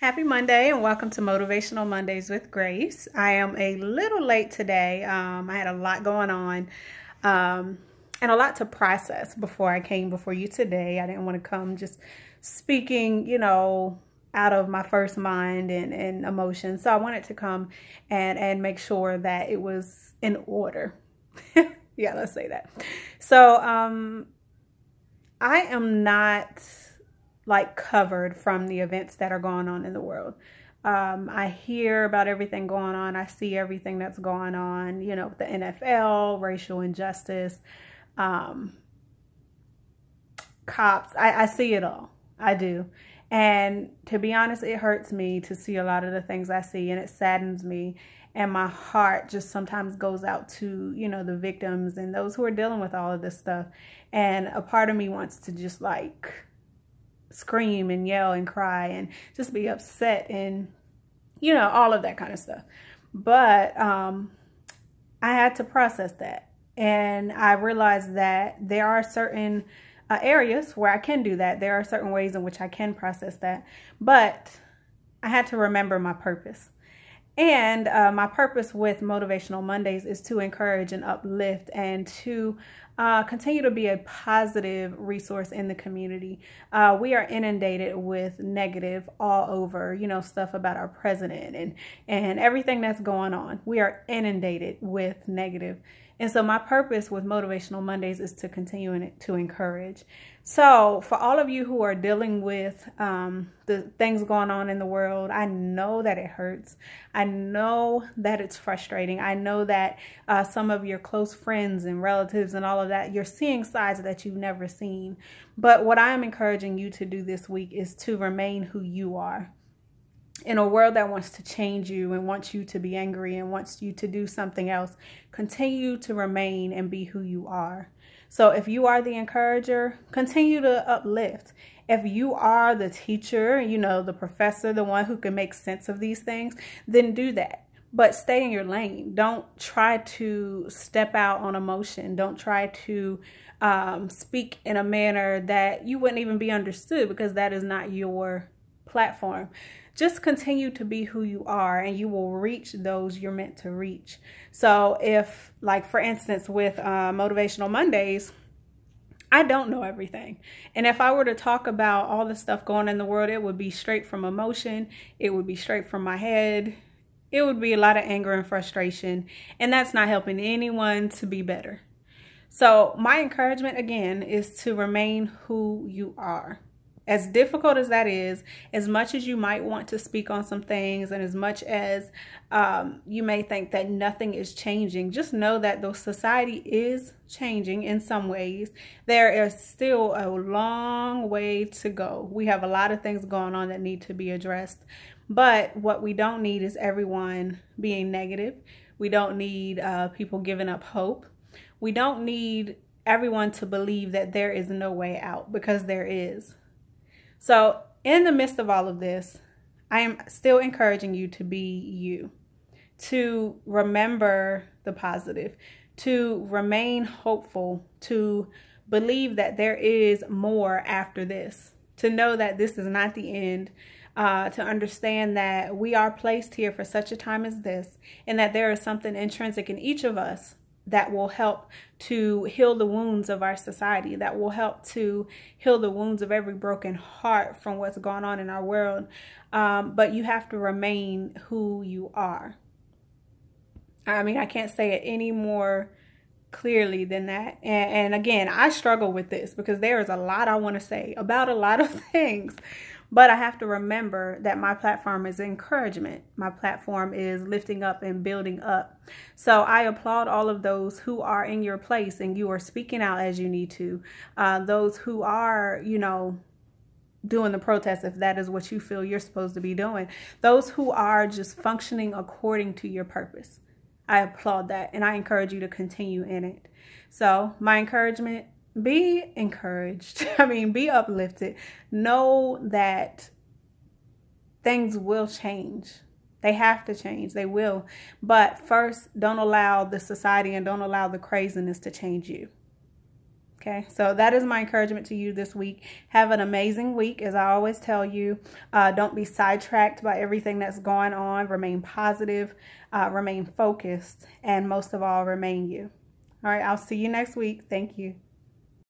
Happy Monday and welcome to Motivational Mondays with Grace. I am a little late today. I had a lot going on and a lot to process before I came before you today. I didn't want to come just speaking, out of my first mind and emotions. So I wanted to come and make sure that it was in order. Yeah, let's say that. So I am not covered from the events that are going on in the world. I hear about everything going on. I see everything that's going on, with the NFL, racial injustice, cops. I see it all. I do. And to be honest, it hurts me to see a lot of the things I see, and it saddens me. And my heart just sometimes goes out to, the victims and those who are dealing with all of this stuff. And a part of me wants to just scream and yell and cry and just be upset and, all of that kind of stuff. But I had to process that. And I realized that there are certain areas where I can do that. There are certain ways in which I can process that. But I had to remember my purpose. And my purpose with Motivational Mondays is to encourage and uplift and to continue to be a positive resource in the community. We are inundated with negative all over, stuff about our president and everything that's going on. We are inundated with negative. And so my purpose with Motivational Mondays is to continue to encourage. So for all of you who are dealing with the things going on in the world, I know that it hurts. I know that it's frustrating. I know that some of your close friends and relatives and all of that, you're seeing sides that you've never seen. But what I am encouraging you to do this week is to remain who you are. In a world that wants to change you and wants you to be angry and wants you to do something else, continue to remain and be who you are. So if you are the encourager, continue to uplift. If you are the teacher, the professor, the one who can make sense of these things, then do that. But stay in your lane. Don't try to step out on emotion. Don't try to speak in a manner that you wouldn't even be understood, because that is not your platform. Just continue to be who you are, and you will reach those you're meant to reach. So if, for instance, with Motivational Mondays, I don't know everything. And if I were to talk about all the stuff going on in the world, it would be straight from emotion. It would be straight from my head. It would be a lot of anger and frustration. And that's not helping anyone to be better. So my encouragement, again, is to remain who you are. As difficult as that is, as much as you might want to speak on some things, and as much as you may think that nothing is changing, just know that though society is changing in some ways, there is still a long way to go. We have a lot of things going on that need to be addressed. But what we don't need is everyone being negative. We don't need people giving up hope. We don't need everyone to believe that there is no way out, because there is. So in the midst of all of this, I am still encouraging you to be you, to remember the positive, to remain hopeful, to believe that there is more after this, to know that this is not the end, to understand that we are placed here for such a time as this, and that there is something intrinsic in each of us that will help to heal the wounds of our society, that will help to heal the wounds of every broken heart from what's going on in our world. But you have to remain who you are. I mean, I can't say it any more clearly than that. And again, I struggle with this because there is a lot I want to say about a lot of things. But I have to remember that my platform is encouragement. My platform is lifting up and building up. So I applaud all of those who are in your place and you are speaking out as you need to. Those who are, doing the protest, if that is what you feel you're supposed to be doing. Those who are just functioning according to your purpose. I applaud that, and I encourage you to continue in it. So my encouragement, be encouraged. Be uplifted. Know that things will change. They have to change. They will. But first, don't allow the society and don't allow the craziness to change you. Okay, so that is my encouragement to you this week. Have an amazing week. As I always tell you, don't be sidetracked by everything that's going on. Remain positive, remain focused, and most of all, remain you. All right, I'll see you next week. Thank you.